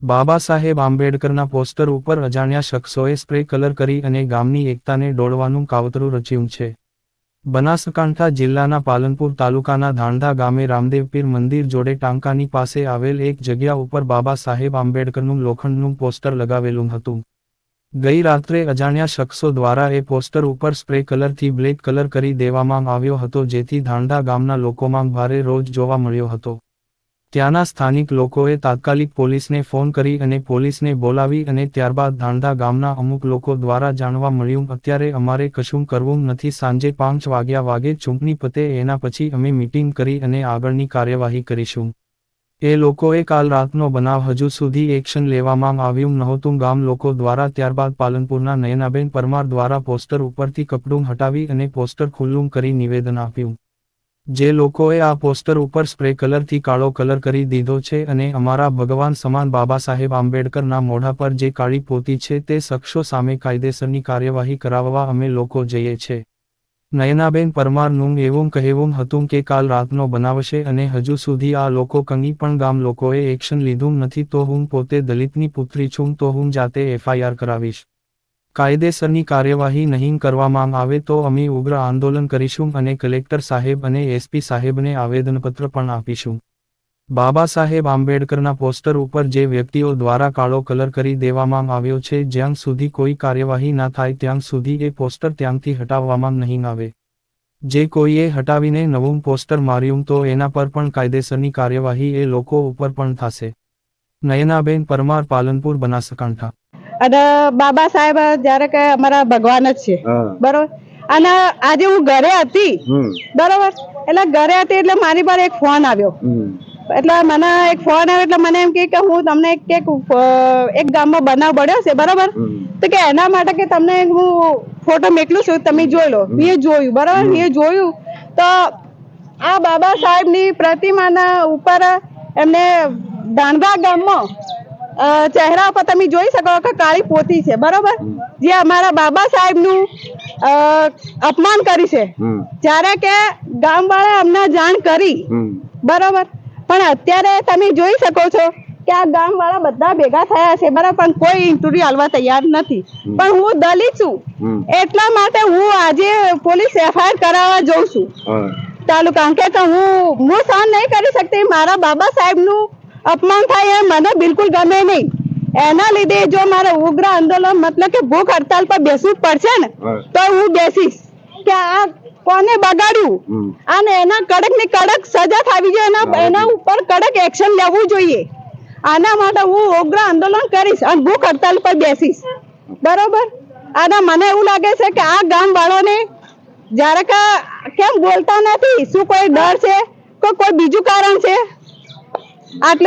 Baba Saheb આંબેડકરના poster ઉપર અજાણ્યા શખ્સોએ સ્પ્રે કલર કરી અને ગામની એકતાને ડોળવાનું કાવતરું રચ્યું છે. બનાસકાંઠા જિલ્લાના પાલનપુર તાલુકાના ધાંધા ગામે રામદેવપીર મંદિર જોડે ટાંકાની પાસે આવેલ એક જગ્યા ઉપર બાબા સાહેબ આંબેડકરનું લોખંડનું પોસ્ટર લગાવેલું હતું. ગઈ રાત્રે અજાણ્યા શખ્સો દ્વારા એ પોસ્ટર ઉપર સ્પ્રે કલરથી બ્લેક કલર કરી દેવામાં આવ્યો હતો, જેથી ધાંધા ગામના લોકોમાં ભારે રોષ જોવા મળ્યો હતો. ત્યાંના સ્થાનિક લોકોએ તાત્કાલિક પોલીસને ફોન કરી અને પોલીસને બોલાવી અને ત્યારબાદ ધાંધા ગામના અમુક લોકો દ્વારા જાણવા મળ્યું, અત્યારે અમારે કશું કરવું નથી, સાંજે 5 વાગે ચૂંટણી પતે એના પછી અમે મીટિંગ કરી અને આગળની કાર્યવાહી કરીશું. એ લોકોએ કાલ રાતનો બનાવ, હજુ સુધી એક્શન લેવામાં આવ્યું નહોતું. ગામ લોકો દ્વારા ત્યારબાદ પાલનપુરના નયનાબેન પરમાર દ્વારા પોસ્ટર ઉપરથી કપડું હટાવી અને પોસ્ટર ખુલ્લું કરી નિવેદન આપ્યું. જે લોકોએ આ પોસ્ટર ઉપર સ્પ્રે કલરથી કાળો કલર કરી દીધો છે અને અમારા ભગવાન સમાન બાબા સાહેબ આંબેડકરના મોઢા પર જે કાળી પોતી છે તે શખ્સો સામે કાયદેસરની કાર્યવાહી કરાવવા અમે લોકો જઈએ છે. નયનાબેન પરમારનું એવું કહેવું હતું કે કાલ રાતનો બનાવ છે અને હજુ સુધી આ લોકો કંઈ પણ ગામ લોકોએ એક્શન લીધું નથી, તો હું પોતે દલિતની પુત્રી છું, તો હું જાતે FIR કરાવીશ. કાયદેસરની કાર્યવાહી નહીં કરવામાં આવે તો અમે ઉગ્ર આંદોલન કરીશું અને કલેક્ટર સાહેબ અને SP સાહેબને આવેદનપત્ર પણ આપીશું. બાબા સાહેબ આંબેડકરના પોસ્ટર ઉપર જે વ્યક્તિઓ દ્વારા કાળો કલર કરી દેવામાં આવ્યો છે, જ્યાં સુધી કોઈ કાર્યવાહી ના થાય ત્યાં સુધી એ પોસ્ટર ત્યાંથી હટાવવામાં નહીં આવે. જે કોઈએ હટાવીને નવું પોસ્ટર માર્યું તો એના પર પણ કાયદેસરની કાર્યવાહી એ લોકો ઉપર પણ થશે. નયનાબેન પરમાર, પાલનપુર, બનાસકાંઠા. અને બાબા સાહેબ જયારે કે અમારા ભગવાન જ છે, બરોબર. અને આજે હું ઘરે હતી, બરોબર, એટલે ઘરે હતી એટલે મારી પર એક ફોન આવ્યો. એટલે મને એક ફોન આવ્યો એટલે મને એમ કે હું તમને એક ગામમાં બનાવ બન્યો છે, બરોબર, તો કે એના માટે કે તમને હું ફોટો મોકલું છું, તમે જોઈ લો. મેં જોયું, બરોબર, મેં જોયું તો આ બાબા સાહેબની પ્રતિમાના ઉપર એમને ધાંધા ગામમાં ચહેરા ઉપર તમે જોઈ શકો કે કાળી પોતી છે, બરોબર, જે અમારા બાબા સાહેબનું અપમાન કરી છે. જ્યારે કે ગામવાળા અમને જાણ કરી, બરોબર, પણ અત્યારે તમે જોઈ શકો છો કે આ ગામવાળા બધા ભેગા થયા છે, બરાબર, પણ કોઈ ઇન્ટરવ્યુ આલવા તૈયાર નથી. પણ હું દલિત છું એટલા માટે હું આજે પોલીસ FIR કરાવવા જઉં છું તાલુકા, કે હું સહન નહીં કરી શકતી. મારા બાબા સાહેબનું અપમાન થાય એ મને બિલકુલ ગમે નહીં. એના લીધે જો મારે ઉગ્ર આંદોલન મતલબ કે ભૂખ હડતાલ પર બેસવું પડશે ને તો હું બેસીશ. કે આ કોને બગાડ્યું અને એના કડક ની કડક સજા થવી જોઈએ, એના ઉપર કડક એક્શન લેવું જોઈએ. આના માટે હું ઉગ્ર આંદોલન કરીશ અને ભૂખ હડતાલ પર બેસીશ, બરોબર. અને મને એવું લાગે છે કે આ ગામ વાળાને જયારે કે કેમ બોલતા નથી, શું કોઈ ડર છે કે કોઈ બીજું કારણ છે? આટલે